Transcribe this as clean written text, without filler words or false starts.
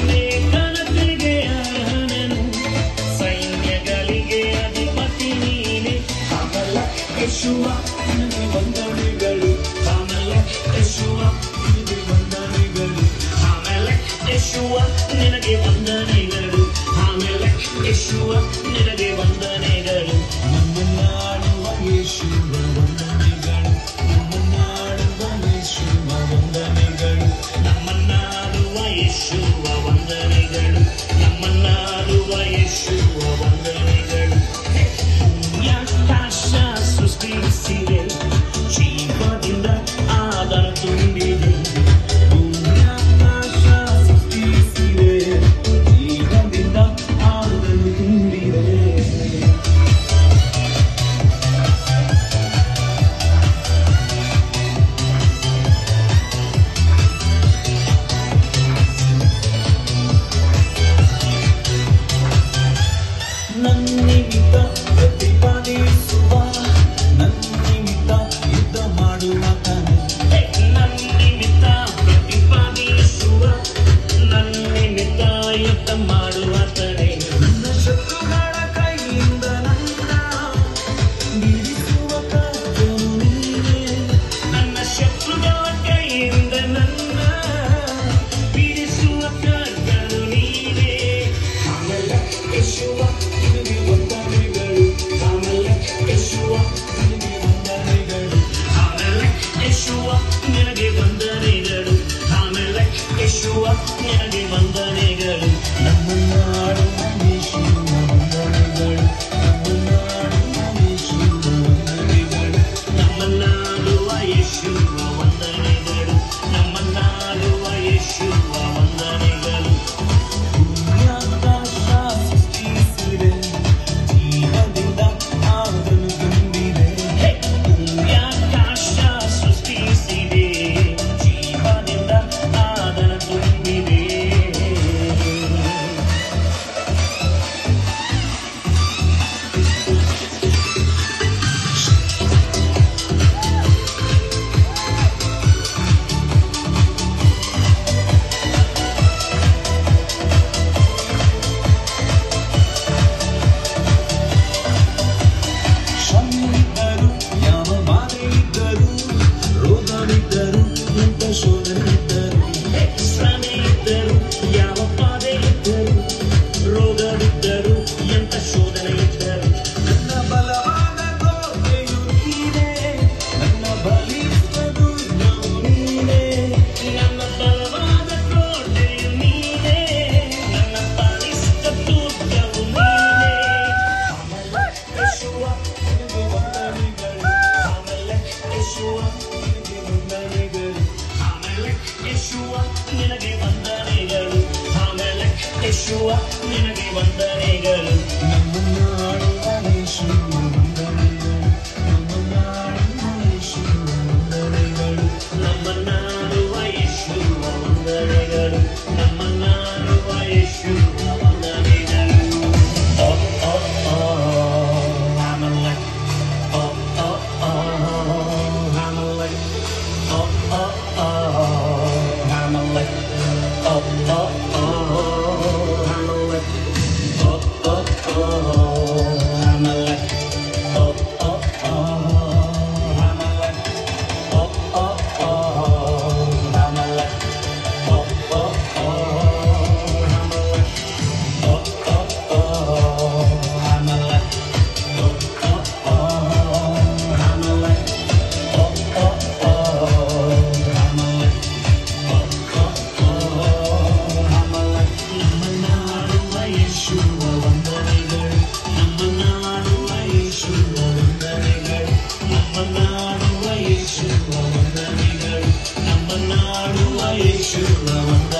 ನೀನೇ ಕನಸಿಗೆ ಅರ್ಹನನು ಸೈನ್ಯಗಳಿಗೆ ಅಧಿಪತಿ ನೀನೇ ಆಮಲ ಯೇಸುವ ನಿನಗೆ ವಂದನೆಗಳು ಆಮಲ ಯೇಸುವ ನಿನಗೆ ವಂದನೆಗಳು ಆಮಲ ಯೇಸುವ ನಿನಗೆ ವಂದನೆಗಳು ಆಮಲ ಯೇಸುವ ನಿನಗೆ ವಂದನೆಗಳು ನಮ್ಮನ್ನಾಡುವ ಯೇಸುವ ವಂದನೆಗಳು ನಮ್ಮನ್ನಾಡುವ ಯೇಸುವ ವಂದನೆಗಳು ನಮ್ಮನ್ನಾಡುವ ಯೇಸುವ ವಂದನೆಗಳು ನಮ್ಮನ್ನಾಡುವ ಯೇಸುವ ವಂದನೆಗಳು ಆಕಾಶ ಸೃಷ್ಟಿಸಿದೆ ಜೀವದಿಂದ ಆದರ ತುಂಬಿದೆ ಆಕಾಶ ಸೃಷ್ಟಿಸಿದೆ ಜೀವದಿಂದ ಆದರ ತುಂಬಿದೆ ನನ್ನಿಮಿತ್ತ ಪ್ರತಿಪಾದಿಸುವ ನನ್ನಿಮಿತ್ತ ಯುದ್ಧ ಮಾಡುವಾತನು ನನ್ನಿಮಿತ್ತ ಪ್ರತಿಪಾದಿಸುವ ನನ್ನಿಮಿತ್ತ ಯುದ್ಧ ಮಾಡುವಾತನೇ ನನ್ನ ಶತ್ರುಗಳ ಕೈಯಿಂದ ನನ್ನ ಬಿಡಿಸುವ ಕರ್ತನು ನೀನೇ ನನ್ನ ಶತ್ರುಗಳ ಕೈಯಿಂದ ನನ್ನ ಬಿಡಿಸುವ ಕರ್ತನು ನೀನೇ ಆಮೇಲೆ ಯೇಸುವ ನಿನಗೆ ವಂದನೆಗಳು ಆಮೇಲೆ ಯೇಸುವ ನಿನಗೆ ವಂದನೆಗಳು ಆಮೇಲೆ ಯೇಸುವ ನಿನಗೆ ವಂದನೆಗಳು ಆಮೇಲೆ ಯೇಸುವ ನಿನಗೆ ವಂದನೆಗಳು ನಮ್ಮನ್ನಾಡುವ ಯೇಸುವ ವಂದನೆಗಳು ನಮ್ಮನ್ನಾಡುವ ಯೇಸುವ ವಂದನೆಗಳು ನಮ್ಮನ್ನಾಡುವ ಯೇಸುವ ವಂದನೆಗಳು ನಮ್ಮನ್ನಾಡುವ ಯೇಸುವ ವಂದನೆಗಳು ಆಕಾಶ ಸೃಷ್ಟಿಸಿದೆ ಜೀವದಿಂದ ಆದನು ತುಂಬಿದೆ ಆಕಾಶ ಸೃಷ್ಟಿಸಿದೆ ಜೀವದಿಂದ ಆದನ ತುಂಬಿದೆ ಶ್ರಮಿದ್ದರು ಯಾವ ಬಾಧೆ ಇದ್ದರು ರೋಗವಿದ್ದರು ಎಂತ ಶೋಧನಿದ್ದರು ಶ್ರಮಿದ್ದರು ಯಾವ ಬಾಧೆ ಇದ್ದರು ರೋಗವಿದ್ದರು ಎಂತ ಶೋಧನೆ ಇದ್ದರು ನನ್ನ ಬಲವಾದ ಕೋಟೆಯು ನೀನೇ ನನ್ನ ಬಲಿಷ್ಠ ದುರ್ಗವು ನೀನೇ ನನ್ನ ಬಲವಾದ ಕೋಟೆಯು ನೀನೇ ನನ್ನ ಬಲಿಷ್ಠ ದುರ್ಗವು ನೀನೇ ಆಮೇಲೆ ಯೇಸುವ ನಿನಗೆ ವಂದನೆಗಳು ಆಮೇಲೆ ಯೇಸುವ ನಿನಗೆ ವಂದನೆಗಳು ಆಮೇಲೆ ಯೇಸುವ ನಿನಗೆ ವಂದನೆಗಳು ಆಮೇಲೆ ಯೇಸುವ ನಿನಗೆ ವಂದನೆಗಳು ನಮ್ಮನ್ನಾಡುವ ಯೇಸುವ ವಂದನೆಗಳು ನಮ್ಮನ್ನಾಡುವ ಯೇಸುವ ವಂದನೆಗಳು ನಮ್ಮನ್ನಾಡುವ ಯೇಸುವ ವಂದನೆಗಳು ನಮ್ಮನ್ನಾಡುವ ಯೇಸುವ ವಂದನೆಗಳು ಆಮೇಲೆ ಯೇಸುವ ವಂದನೆಗಳು